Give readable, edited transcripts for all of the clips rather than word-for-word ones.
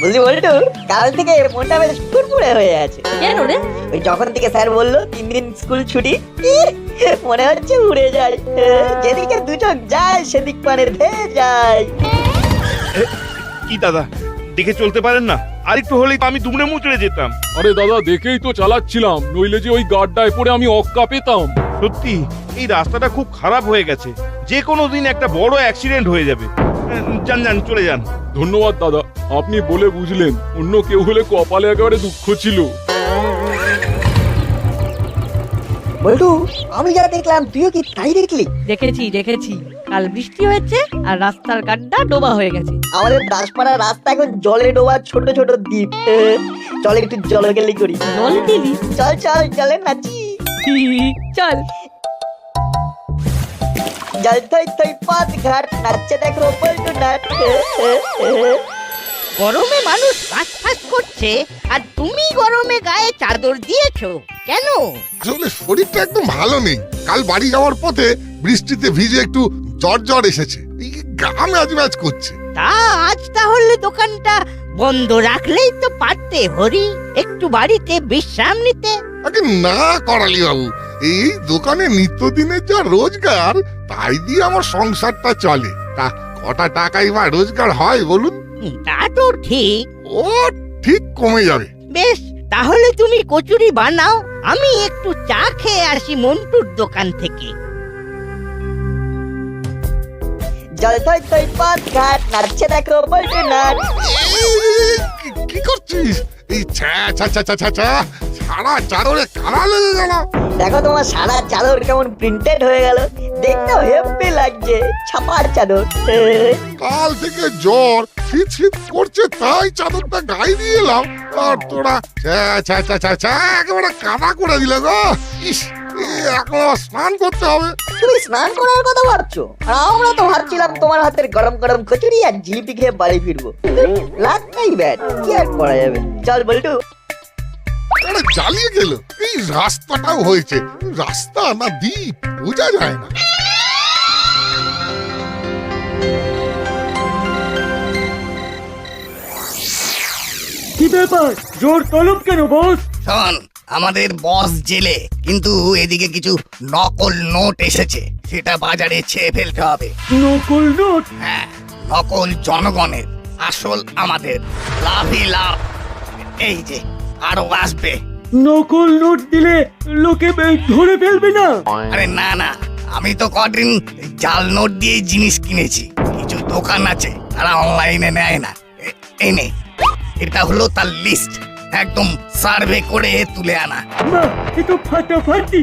বুঝলি বলটু, কাল থেকে মনটা বেশ ফুরফুরে হয়ে আছে। কেন রে? ওই যখন থেকে স্যার বললো 3 দিন স্কুল ছুটি, মনে হচ্ছে উড়ে যায়। যেদিকে দু চোখ যায় সেদিক পানের ধেয়ে যায়। কি দাদা, দেখে চলতে পারেন না? আরেকটু হলেই তো আমি দুমড়ে মুচড়ে যেতাম। আরে দাদা, দেখেই তো চালাচ্ছিলাম, নইলে যে ওই গাড্ডায় পড়ে আমি অক্কা পেতাম। সত্যি এই রাস্তাটা খুব খারাপ হয়ে গেছে, যে কোনো দিন একটা বড় অ্যাক্সিডেন্ট হয়ে যাবে। যান যান, চলে যান। ধন্যবাদ দাদা, আপনি বলে বুঝলেন, অন্য কেউ হলে কপালে একেবারে দুঃখ ছিল। বলটু, আমি যা দেখলাম তুইও কি তাই দেখলি? দেখেছি, কাল বৃষ্টি হয়েছে আর রাস্তার গাড্ডা ডোবা হয়ে গেছে। আমাদের দাসপাড়ার রাস্তা এখন জলে ডোবা ছোট ছোট দ্বীপ। চল একটু জলকেলি করি। জল দিলি? চল চল, চলে নাচি। চল। জল থই থই পথ ঘাট, নাচছে দেখো বলটু নাচ। গরমে মানুষ হাঁস করছে আর তুমি গরমে গায়ে চাদর দিয়েছো কেন? আসলে শরীরটা একদম ভালো নেই। কাল বাড়ি যাওয়ার পথে বৃষ্টিতে ভিজে একটু জ্বর এসেছে, গা ম্যাজ করছে। তা আজ তাহলে দোকানটা বন্ধ রাখলেই তো পারতে হরি, একটু বাড়িতে বিশ্রাম নিতে। আগে না করালি বাবু, এই দোকানে নিত্যদিনের যা রোজগার তাই দিয়ে আমার সংসারটা চলে। তা কটা টাকাই বা রোজগার হয় বলুন? তা তো ঠিক। ও ঠিক কমে যাবে। বেশ, তাহলে তুমি কচুরি বানাও, আমি একটু চা খেয়ে আসি মন্টুর দোকান থেকে। জল থই থই পথ ঘাট, নাচছে দেখো বলটু নাচ। কি করছিস? এই ছ্যা ছ্যা ছ্যা ছ্যা ছ্যা ছ্যা, সারা চাদরে কালা লেগে গেল। দেখো তোমার সারা চাদর কেমন প্রিন্টেড হয়ে গেল, দেখতে হেব্বি লাগছে। ছাপার চাদর। কাল থেকে জ্বর শীত করছে, তাই চাদরটা গায়ে দিয়ে এলাম, আর তোরা ছ্যা ছ্যা ছ্যা ছ্যা ছ্যা একেবারে কাদা করে দিলে গো। ইস, এখন আবার স্নান করতে হবে। তুমি স্নান করার কথা ভাবছো, আর আমরা তো ভাবছিলাম তোমার হাতের গরম গরম কচুরি আর জিলিপি খেয়ে বাড়ি ফিরবো। লাগতেই ব্যাট, কি আর করা যাবে। চল বলটু। আরে জ্বালিয়ে গেল। এই রাস্তাটাও হয়েছে, রাস্তা না দ্বীপ বোঝা যায় না। কি ব্যাপার, জোর তলব কেন বস? শোন, আমাদের বস জেলে, কিন্তু এদিকে কিছু নকল নোট এসেছে, সেটা বাজারে ছেয়ে ফেলতে হবে। নকল নোট? হ্যাঁ, নকল জনগণের, আসল আমাদের। লাভই লাভ। এই যে আরো আসবে। নকল নোট দিলে লোকে ধরে ফেলবে না? আরে না না, আমি তো কদিন জাল নোট দিয়ে জিনিস কিনেছি। কিছু দোকান আছে তারা অনলাইনে নেয় না। এই নে, এটা হলো তার লিস্ট, একদম সার্ভে করে তুলে আনা। বাহ, এ তো ফাটাফাটি।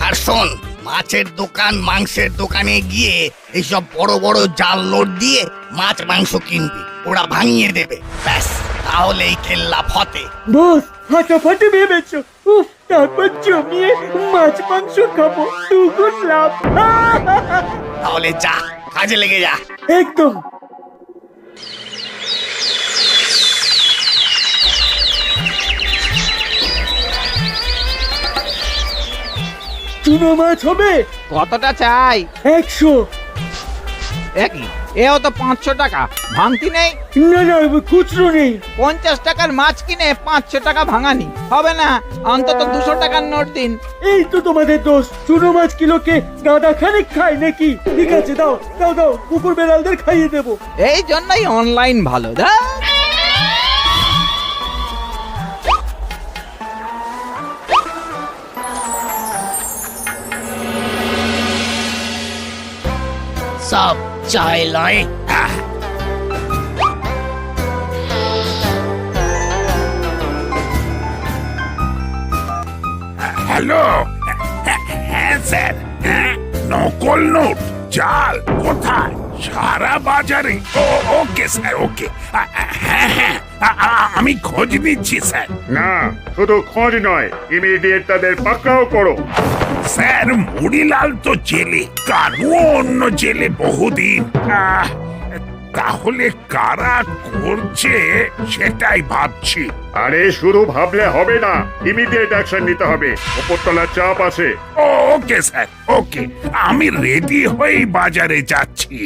আর শোন, মাছের দোকান মাংসের দোকানে গিয়ে এইসব বড় বড় জাল নোট দিয়ে মাছ মাংস কিনবি, ওরা ভাঙিয়ে দেবে। ব্যাস, তাহলেই খেললা ফতে। বস ফাটাফাটি ভেবেছো। উফ, তারপর জমিয়ে মাছ মাংস খাবো, দুগুণ লাভ। তাহলে যা, কাজে লেগে যা। একদম। চুনো মাছ হবে? কতটা চাই? 100। একই, এও তো 500 টাকা, ভাঙতি নেই? না না, খুচরো নেই। 50 টাকার মাছ কিনে 500 টাকা ভাঙানি হবে না, অন্তত 200 টাকার নোট দিন। এই তো তোমাদের দোষ, চুনো মাছ কিলোকে গাদা খানিক খায় নাকি? ঠিক আছে, দাও দাও দাও, কুকুর বেড়ালদের খাইয়ে দেবো। এই জন্যই অনলাইন ভালো। দা সব চাই লয়। হ্যালো, হ্যাঁ স্যার। নকল নোট জাল কোথায়? সারা বাজারে? ওকে স্যার, ওকে। হ্যাঁ হ্যাঁ, আমি খোঁজ নিচ্ছি স্যার। না, শুধু খোঁজ নয়, ইমিডিয়েট তাদের পাকড়াও করো। স্যার, মুড়িলাল তো জেলে, কানু অন্য জেলে বহুদিন। তাহলে কারা করছে সেটাই ভাবছি। আরে শুধু ভাবলে হবে না, ইমিডিয়েট অ্যাকশন নিতে হবে। উপরতলার চাপ আছে। ওকে স্যার, ওকে। আমি রেডি হয়েই বাজারে যাচ্ছি।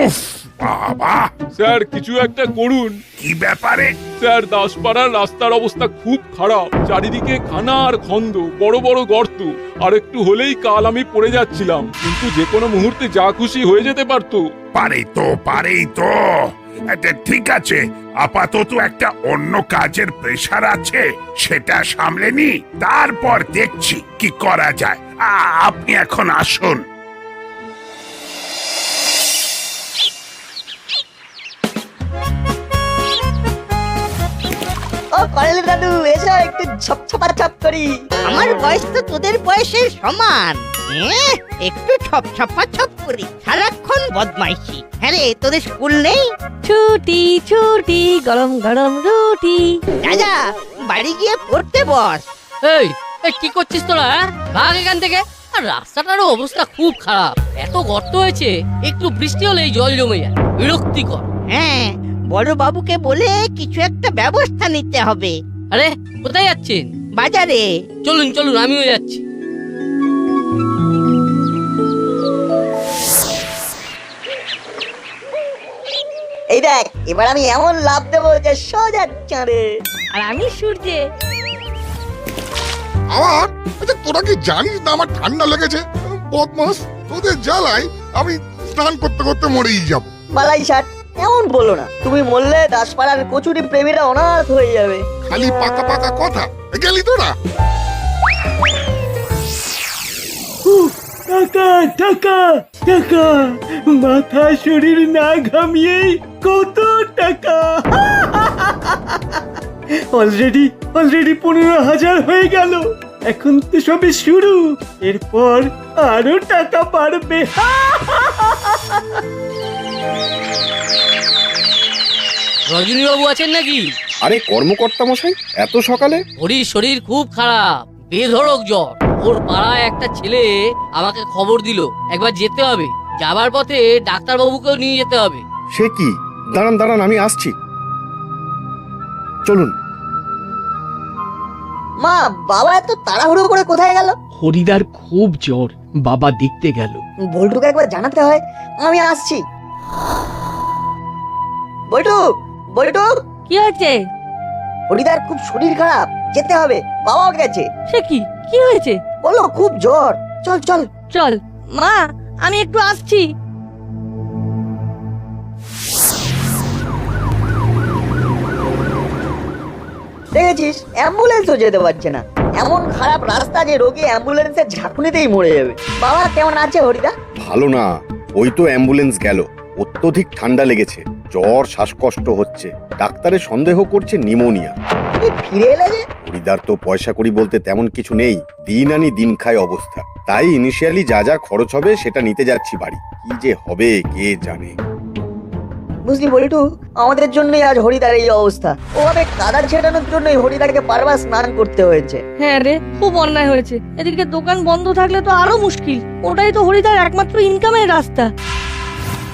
উফ, বাবা, স্যার কিছু একটা করুন। কি ব্যাপারে? স্যার দাসপাড়ার রাস্তার অবস্থা খুব খারাপ, চারিদিকে খানা আর খন্দ, বড় বড় গর্ত। আর একটু হলেই কাল আমি পড়ে যাচ্ছিলাম, কিন্তু যে কোনো মুহূর্তে যা খুশি হয়ে যেতে পারতো। পারেই তো। ঠিক আছে, আপাতত একটা অন্য কাজের প্রেসার আছে, সেটা সামলে নি, তারপর দেখছি কি করা যায়। আপনি এখন আসুন। ও করেল দাদু, এসো একটু ছপ করি। আমার বয়স তো তোদের বয়সের সমান। একটু ছপ করি, সারাক্ষণ বদমাইশি। হ্যাঁ রে, তোদের স্কুল নেই? ছুটি ছুটি, গরম গরম রুটি। যা বাড়ি গিয়ে পড়তে বস। এই এই কি করছিস তোরা? ভাগ এখান থেকে। আর রাস্তাটারও অবস্থা খুব খারাপ, এত গর্ত হয়েছে, একটু বৃষ্টি হলেই জল জমে যায়, বিরক্তিকর। হ্যাঁ, বড় বাবুকে বলে কিছু একটা ব্যবস্থা নিতে হবে। আরে কোথায় যাচ্ছেন? বাজারে। চলুন চলুন, আমিও যাচ্ছি। এই দেখ, এবার আমি এমন লাভ দেবো যে সোজা চাঁদে। আর আমি সূর্যে। আমার আচ্ছা, তোরা কি জানিস না আমার ঠান্ডা লেগেছে? বদমাস, তোদের জ্বালায় আমি স্নান করতে করতে মরেই যাব। বালাই ষাট, এমন বলো না। তুমি মরলে দাসপাড়ার কচুরি প্রেমীরা অনাথ হয়ে যাবে। খালি পাকা পাকা কথা। গেলি তোরা? টাকা টাকা টাকা, মাথা শরীর না ঘামিয়ে কত টাকা! অলরেডি 15,000 হয়ে গেল। এখন তো সবে শুরু, এরপর আরো টাকা বাড়বে। রজনীবাবু আছেন নাকি? আরে কর্মকর্তা মশাই, এত সকালে? হরির শরীর খুব খারাপ, বেধড়ক জ্বর। ওর পাড়ায় একটা ছেলে আমাকে খবর দিল, একবার যেতে হবে। যাবার পথে ডাক্তারবাবুকেও নিয়ে যেতে হবে। সে কি? দাঁড়ান আমি আসছি, চলুন। মা, বাবা এত তাড়াহুড়ো করে কোথায় গেল? হরিদার খুব জ্বর, বাবা দেখতে গেল। বল্টুকে একবার জানাতে হয়। আমি আসছি। বল্টু, কি হয়েছে? হরিদার খুব শরীর খারাপ, যেতে হবে। বাবাও গেছে। সে কি? কি হয়েছে? বলো খুব জ্বর। চল চল চল মা, আমি একটু আসছি। দেখেছিস, অ্যাম্বুলেন্সও যেতে পারছে না। এমন খারাপ রাস্তা যে রোগী অ্যাম্বুলেন্সের ঝাঁকুনিতেই মরে যাবে। বাবা কেমন আছে হরিদা? ভালো না, ওই তো অ্যাম্বুলেন্স গেল। অত্যধিক ঠান্ডা লেগেছে, জ্বর, শ্বাসকষ্ট হচ্ছে। ডাক্তারে সন্দেহ করছে নিউমোনিয়া। ফিরে এলে যে? হরিদার তো পয়সা করি বলতে তেমন কিছু নেই, দিন আনি দিন খায় অবস্থা। তাই ইনিশিয়ালি যা যা খরচ হবে সেটা নিতে যাচ্ছি বাড়ি। কি যে হবে কে জানে। বুঝলি বল্টু, আমাদের জন্যই আজ হরিদার এই অবস্থা। ওভাবে কাদা ছেটানোর জন্যই হরিদারকে বারবার স্নান করতে হয়েছে। হ্যাঁ রে, খুব অন্যায় হয়েছে। এদিকে দোকান বন্ধ থাকলে তো আরো মুশকিল। ওটাই তো হরিদার একমাত্র ইনকামের রাস্তা।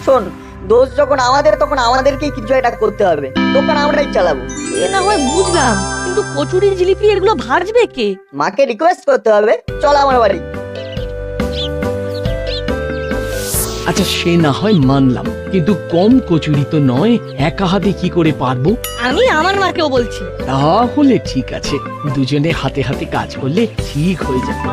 শোন, দোষ যখন আমাদের, তখন আমাদেরকেই কিছু একটা করতে হবে। দোকান আমরাই চালাবো। এ না হয় বুঝলাম, কিন্তু কচুরি জিলিপি এগুলো ভাজবে কে? মাকে রিকোয়েস্ট করতে হবে। চল আমার বাড়ি। আচ্ছা সে না হয় মানলাম, কিন্তু কম কচুরি তো নয়, একা হাতে কি করে পারবো? আমি আমার মাকেও বলছি। তাহলে ঠিক আছে, দুজনে হাতে হাতে কাজ করলে ঠিক হয়ে যাবে।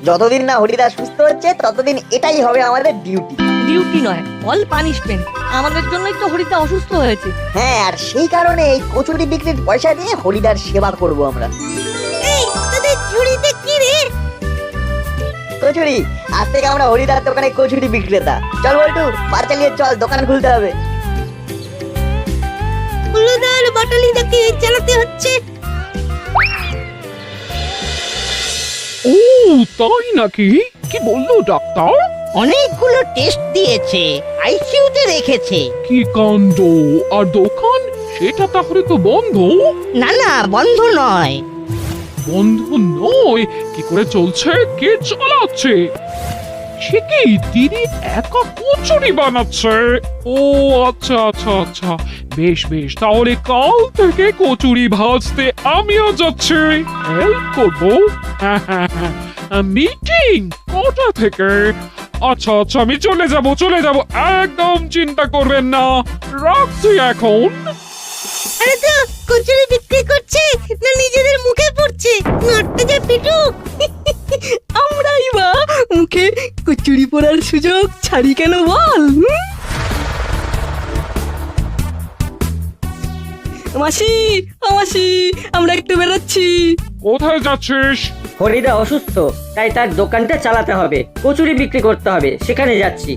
যতদিন না হরিদা সুস্থ হচ্ছে, ততদিন এটাই হবে আমাদের ডিউটি। ডিউটি নয়, অল পানিশমেন্ট। আমাদের জন্যই তো হরিদা অসুস্থ হয়েছে। হ্যাঁ, আর সেই কারণে এই কচুরি বিক্রির পয়সা দিয়ে হরিদার সেবা করব আমরা। এই তোদের ঝুড়িতে কি রে? কচুরি। আজ থেকে আমরা হরিদার দোকানে কচুরি বিক্রেতা। চল বল্টু, বার চালিয়ে চল, দোকান খুলতে হবে। হলুদার বাটালি দেখে চালাতে হচ্ছে। ও তাই নাকি? কি বললো ডাক্তার? অনেকগুলো টেস্ট দিয়েছে, আইসিইউতে রেখেছে। কি কাণ্ড! আর দোকান সেটা তাহলে তো বন্ধ? না বন্ধ নয়। বন্ধ নয়? কি করে চলছে? কে চালাচ্ছে? সে কি দিদি একা কচুরি বানাচ্ছে? ও আচ্ছা, বেশ তাহলে কাল থেকে কচুরি ভাজতে আমিও যাচ্ছি, হেল্প করবো। মিটিং কটা থেকে? আচ্ছা আচ্ছা আমি চলে যাব একদম চিন্তা করবেন না, রাখছি এখন। আরে তো কচুরি বিক্রি করছে না নিজেদের মুখে পড়ছে, নড়তে যে পিটুক। আমরাই বা মুখে কচুরি পড়ার সুযোগ ছাড়ি কেন বল? মাসি মাসি আমরা একটু বেরোচ্ছি। কোথায় যাচ্ছিস? হরিদা অসুস্থ, তাই তার দোকানটা চালাতে হবে, কচুরি বিক্রি করতে হবে, সেখানে যাচ্ছি।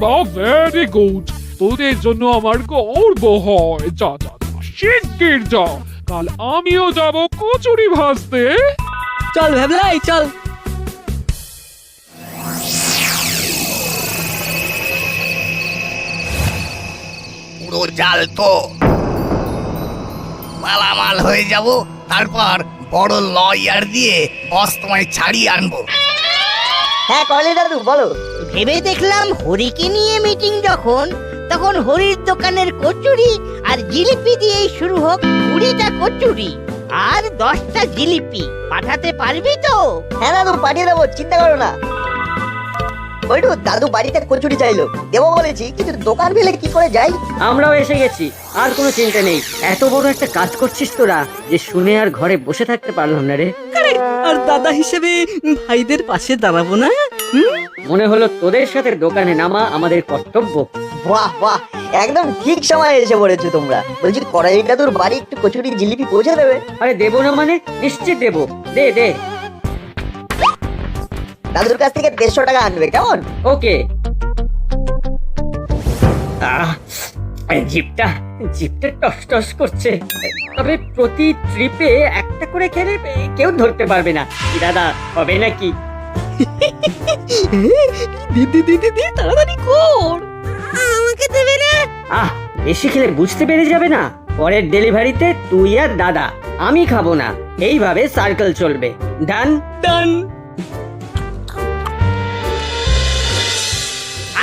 বাহ ভেরি গুড, তোদের জন্য আমার গর্ব হয়। যা যা যা, শিগগির যা, কাল আমিও যাব কচুরি ভাজতে। চল ভেবলাই চল। পুরো জাল তো মালামাল হয়ে যাব, তারপর বড় লয়ার দিয়ে বস তোমায় ছাড়িয়ে আনবো। হ্যাঁ কলি দাদু বলো। ভেবে দেখলাম হরিকে নিয়ে মিটিং যখন, তখন হরির দোকানের কচুরি আর জিলিপি দিয়েই শুরু হোক। 20টা কচুরি আর 10টা জিলিপি পাঠাতে পারবি তো? হ্যাঁ দাদু পাঠিয়ে দেবো, চিন্তা করো না। বল্টু দাদু বাড়িতে কচুরি চাইলো, দেবো বলেছি, কিন্তু দোকান ফেলে কি করে যাই? আমরাও এসে গেছি, আর কোনো চিন্তা নেই। এত বড় একটা কাজ করছিস তোরা, যে শুনে আর ঘরে বসে থাকতে পারলাম না রে। আর দাদা হিসেবে ভাইদের পাশে দাঁড়াবো না? মনে হলো তোদের সাথে দোকানে নামা আমাদের কর্তব্য। বাহ বাহ, একদম ঠিক সময় এসে পড়েছো তোমরা। বলছি কড়াই দাদুর বাড়ি একটু কচুরি জিলিপি পৌঁছে দেবে? আরে দেবো না মানে, নিশ্চিত দেবো, দে দে। দাদুর কাছ থেকে 150 টাকা আনবে, কেমন? ওকে। জিপটা টস টস করছে, তবে প্রতি ট্রিপে একটা করে খেলে কেউ ধরতে পারবে না। কি দাদা, হবে নাকি? দিদি দিদি দিদি তাড়াতাড়ি কর, আমাকে দেবে না? বেশি খেলে বুঝতে পেরে যাবে না। পরের ডেলিভারিতে তুই আর দাদা, আমি খাবো না। এইভাবে সার্কেল চলবে। ডান ডান।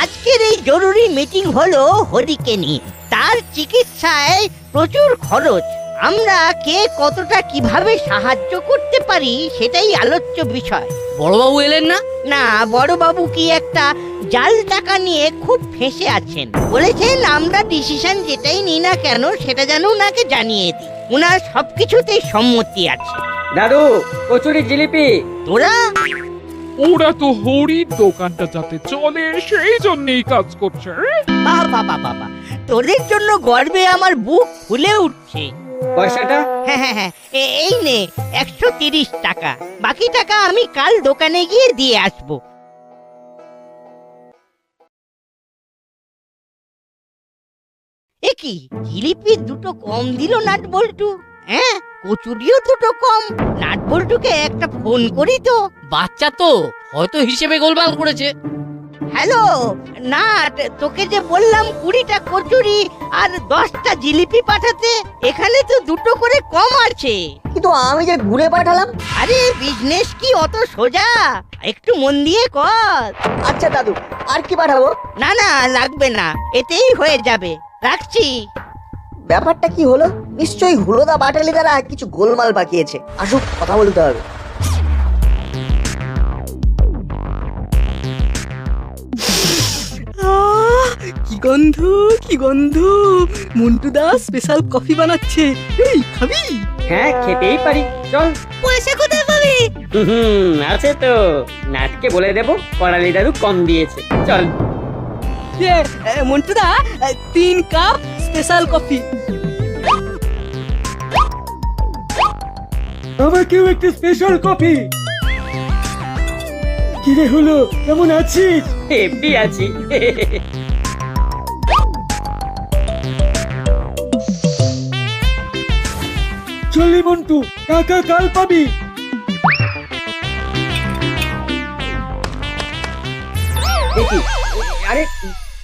আজকের এই জরুরি মিটিং হলো হরিকে নিয়ে। তার চিকিৎসায় প্রচুর খরচ। আমরা কে কতটা কিভাবে সাহায্য করতে পারি সেটাই আলোচ্য বিষয়। বড়বাবু এলেন না? না, বড়বাবু কি একটা জাল টাকা নিয়ে খুব ফেঁসে আছেন। বলেছেন আমরা ডিসিশন যেটাই নিই না কেন সেটা যেন ওনাকে জানিয়ে দিই। ওনার সবকিছুতেই সম্মতি আছে। দাদু, কচুরি জিলিপি। তোরা ওরা তো হরির দোকানটা যাতে চলে সেই জন্যই কাজ করছে। বাবা বাবা, তোদের জন্য গর্বে আমার বুক ফুলে উঠছে। পয়সাটা? হ্যাঁ হ্যাঁ হ্যাঁ, এই নে 130 টাকা। বাকি টাকা আমি কাল দোকানে গিয়ে দিয়ে আসবো। এ কি, জিলিপি দুটো কম দিল নাট বল্টু? হ্যাঁ, কচুরিও দুটো কম। নাট বল্টুকে একটা ফোন করি তো। বাচ্চা তো, হয়তো হিসেবে গোলমাল করেছে। হ্যালো নাট, তোকে যে বললাম 20টা কচুরি আর 10টা জিলিপি পাঠাতে, এখানে তো দুটো করে কম আছে। কিন্তু আমি যে ঘুরে পাঠালাম। আরে বিজনেস কি অত সোজা? একটু মন দিয়ে কর। আচ্ছা দাদু, আর কি পাঠাবো? না না, লাগবে না, এতেই হয়ে যাবে। রাখছি। ব্যাপারটা কি হলো? নিশ্চয়ই হুলোদা বাটালি দ্বারা কিছু গোলমাল পাকিয়েছে। আসুক, কথা বলতে হবে। কি গন্ধ, কি গন্ধ! মন্টু দা স্পেশাল কফি বানাচ্ছে। এই খাবি? হ্যাঁ, খেতেই পারি, চল। পয়সা কোথায় পাবি? আছে তো, নাটকে বলে দেবো করালি দাদু কম দিয়েছে, চল। মন্টু দা 3 কাপ স্পেশাল কফি। আমাকেও একটা স্পেশাল কফি। কি রে হলো, কেমন আছিস? হেব্বি আছি। চলি মন্টু, টাকা কাল পাবি। দেখি, আরে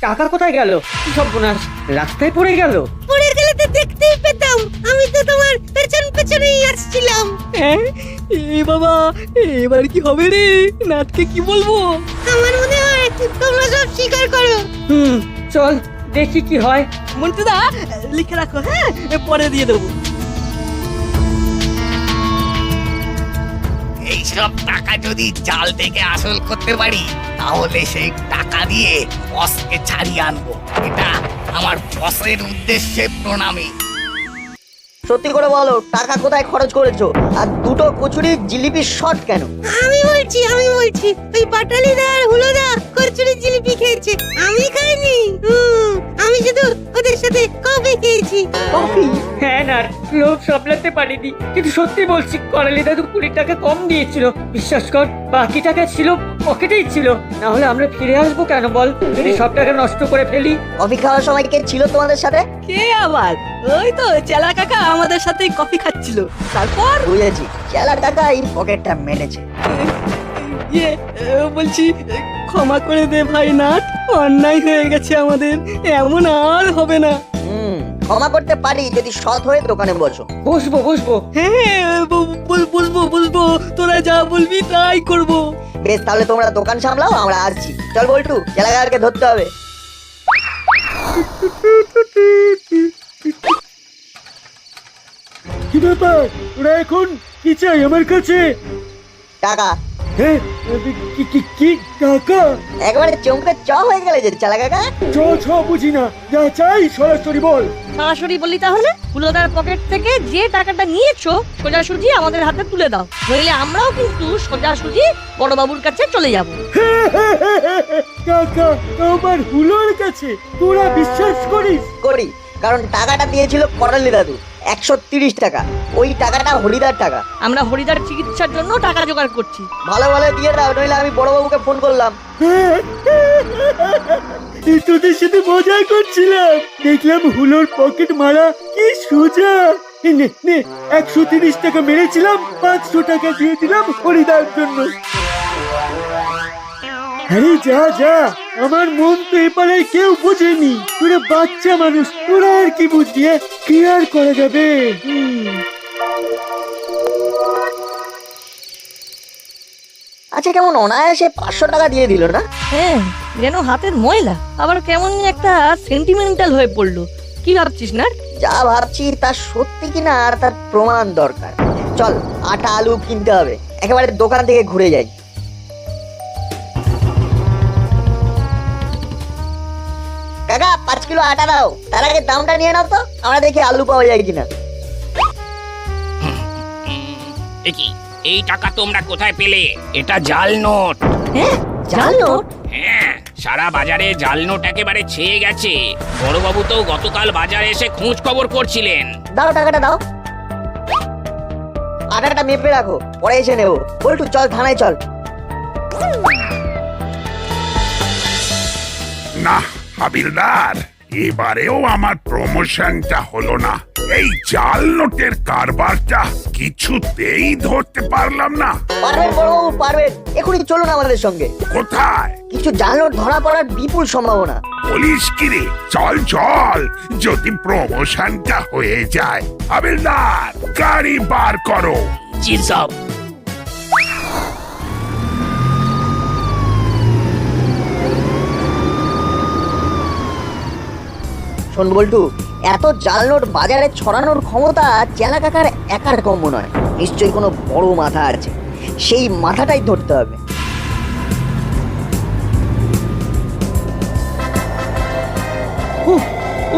টাকা কোথায় গেল? কি সর্বনাশ, রাস্তায় পড়ে গেল। পড়ে গেলে তো দেখতেই পেতাম, আমি তো তোমার পেছন পেছনেই আসছিলাম। হ্যাঁ, এ বাবা, এবার কি হবে রে? নাটকে কি বলবো? আমার মনে হয় তোমরা সব স্বীকার করো। চল দেখি কি হয়। মন্টু দা লিখে রাখো, হ্যাঁ, পরে দিয়ে দেবো। এই সব টাকা যদি জাল থেকে আসল করতে পারি তাহলে সেই টাকা দিয়ে বসকে ছাড়িয়ে আনবো। এটা আমার বসের উদ্দেশ্যে প্রণামী। সত্যি করে বলো, টাকা কোথায় খরচ করেছো? আর দুটো কচুরি জিলিপি শর্ট কেন? আমি বলছি ওই পাটালিদা আর হুলোদা কচুরি জিলিপি খেয়েছে, আমি খাইনি। আমি শুধু ওদের সাথে কফি খেয়েছি। কফি? হ্যাঁ না, লোভ সামলাতে পারিনি, কিন্তু সত্যি বলছি করালি দাদু 20 টাকা কম দিয়েছিল। বিশ্বাস কর, বাকি টাকা ছিল পকেটেই ছিল। না হলে আমরা ফিরে আসবো কেন বল, যদি সব টাকা নষ্ট করে ফেলি। কফি খাওয়ার সময় কে ছিল তোমাদের সাথে? কে আবার? ওই তো চেলা কাকা আমাদের সাথেই কফি খাচ্ছিল। তারপর বুঝেছি, চেলা টাকা এই পকেটটা মেরেছে। বলছি ক্ষমা করে দে ভাই নাট, অন্যায় হয়ে গেছে আমাদের, এমন আর হবে না। ক্ষমা করতে পারি যদি সৎ হয়ে দোকানে বসো। বসবো। হ্যাঁ বলবো, তোরা যা বলবি তাই করব। বেশ, তাহলে তোমরা দোকান সামলাও, আমরা আসছি। চল বল্টু, চেলাগারকে ধরতে হবে। কি ব্যাপার, ওরা এখন কি চাই আমার কাছে? টাকা। হ্যাঁ, কি টাকা? একবারে চমকে চ হয়ে গেলে যে চেলা কাকা। ছ বুঝি না, যা চাই সরাসরি বল। সরাসরি বলি তাহলে, হুলোদার পকেট থেকে যে টাকাটা নিয়েছো সোজাসুজি আমাদের হাতে তুলে দাও, নইলে আমরাও কিন্তু সোজাসুজি বড়বাবুর কাছে চলে যাব। টাকা আমার হুলোর কাছে? তোরা বিশ্বাস করিস? করি, কারণ টাকাটা দিয়েছিল করালি দাদু 130 টাকা। ওই টাকাটা হরিদার টাকা। আমরা হরিদার চিকিৎসার জন্য টাকা জোগাড় করছি। ভালো দিয়ে দাও, নইলে আমি বড়বাবুকে ফোন করলাম। তোদের সাথে মজা করছিলাম, দেখলাম হুলোর পকেট মারা কি সোজা। নে 130 টাকা মেরেছিলাম, 500 টাকা দিয়ে দিলাম হরিদার জন্য। আরে যা, আমার মন তো এপারে কেউ বোঝেনি। তোরা বাচ্চা মানুষ, তোরা আর কি বুঝবি? কি আর করা যাবে? আচ্ছা, কেমন অনায়াসে 500 টাকা দিয়ে দিল না? হ্যাঁ, যেন হাতের ময়লা, আবার কেমন একটা সেন্টিমেন্টাল হয়ে পড়লো। কি ভাবছিস না? যা ভাবছি তা সত্যি কিনা আর তার প্রমাণ দরকার। চল, আটা আলু কিনতে হবে, একেবারে দোকান থেকে ঘুরে যাই। কাকা 5 কিলো আটা দাও, তার আগে দামটা নিয়ে নাও তো, আমরা দেখি আলু পাওয়া যায় কিনা। দেখি এই টাকা তোমরা কোথায় পেলে? এটা জাল নোট। হ্যাঁ, জাল নোট? হ্যাঁ, সারা বাজারে জাল নোট একেবারে ছেয়ে গেছে। বড়বাবু তো গতকাল বাজারে এসে খোঁজ খবর করছিলেন। দাও টাকাটা দাও। আটাটা মেপে রাখো, পরে এসে নেবো। বল্টু চল, থানায় চল। না হাবিলদার, এবারেও আমার প্রমোশনটা হলো না। এই জাল নোটের কারবারটা কিছুতেই ধরতে পারলাম না। পারবেন বড়বাবু, পারবেন। এখনই চলুন আমাদের সঙ্গে। কোথায়? কিছু জাল নোট ধরা পড়ার বিপুল সম্ভাবনা। বলিস কি রে? চল যদি প্রমোশনটা হয়ে যায়। হাবিলদার, গাড়ি বার করো। জি সব। শোন বল্টু, এত জাল নোট বাজারে ছড়ানোর ক্ষমতা চেলা কাকার একার কম নয়। নিশ্চয়ই কোনো বড় মাথা আছে, সেই মাথাটাই ধরতে হবে।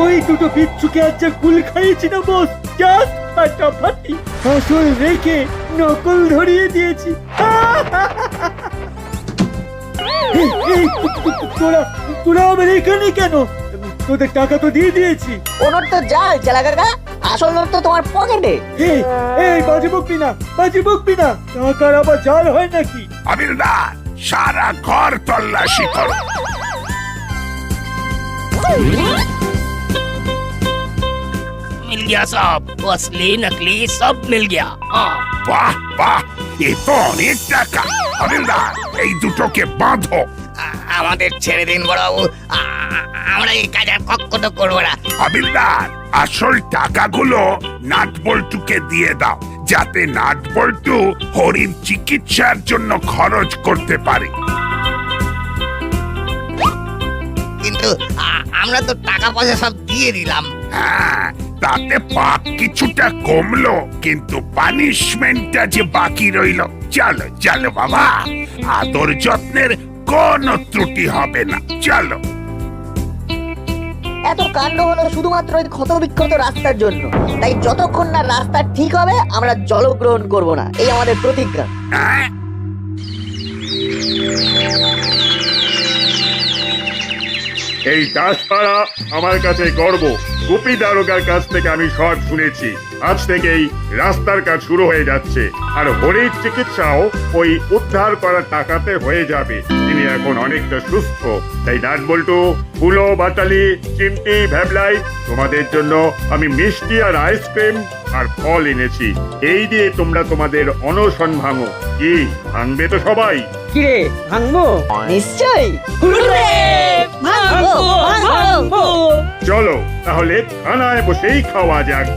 ওই দুটো বিচ্ছুকে আজ যা গুল খাইয়েছি না বস, জাস্ট ফাটাফাটি। আসল রেখে নকল ধরিয়ে দিয়েছি। তোরা আবার এখানে কেন? তোদের টাকা তো দিয়ে দিয়েছি। ও নোট তো জাল চেলা কাকা, আসল নোট তো তোমার পকেটে। এই বাজে বকবি না। টাকার আবার জাল হয় নাকি? হাবিলদার, সারা ঘর তল্লাশি করো। मिल गया सब, वो असली नकली सब मिल गया। বাহ, এ তো অনেক টাকা। হাবিলদার, এই দুটোকে বাঁধো। আমাদের ছেড়ে দিন বড়বাবু, আমরা এই কাজ আর কখনো করবো না। হাবিলদার, আসল টাকাগুলো নাট বল্টুকে দিয়ে দাও, যাতে নাট বল্টু হরির চিকিৎসার জন্য খরচ করতে পারে। কিন্তু আমরা তো টাকা পয়সা সব দিয়ে দিলাম। হ্যাঁ, তাতে পাপ কিছুটা কমলো, কিন্তু পানিশমেন্টটা যে বাকি রইল। চলো চলো বাবা, আদর যত্নের কোনো ত্রুটি হবে না, চলো। এত কাণ্ড হলো শুধুমাত্র ওই ক্ষতবিক্ষত রাস্তার জন্য। তাই যতক্ষণ না রাস্তা ঠিক হবে আমরা জলগ্রহণ করব না, এই আমাদের প্রতিজ্ঞা। হ্যাঁ? এই দাসপাড়া আমার কাছে গর্ব। গুপি দারোগার কাছ থেকে আমি সব শুনেছি। আজ থেকেই রাস্তার কাজ শুরু হয়ে যাচ্ছে, আর হরির চিকিৎসাও ওই উদ্ধার করার টাকাতে হয়ে যাবে। তিনি এখন অনেকটা সুস্থ। তাই নাটবল্টু, ফুলো, বাটালি, চিমটি, ভ্যাবলাই, তোমাদের জন্য আমি মিষ্টি আর আইসক্রিম আর ফল এনেছি। এই দিয়ে তোমরা তোমাদের অনশন ভাঙো। কি ভাঙবে তো সবাই? কিরে ভাঙবো? নিশ্চয়ই। চলো তাহলে থানায় বসেই খাওয়া যাক।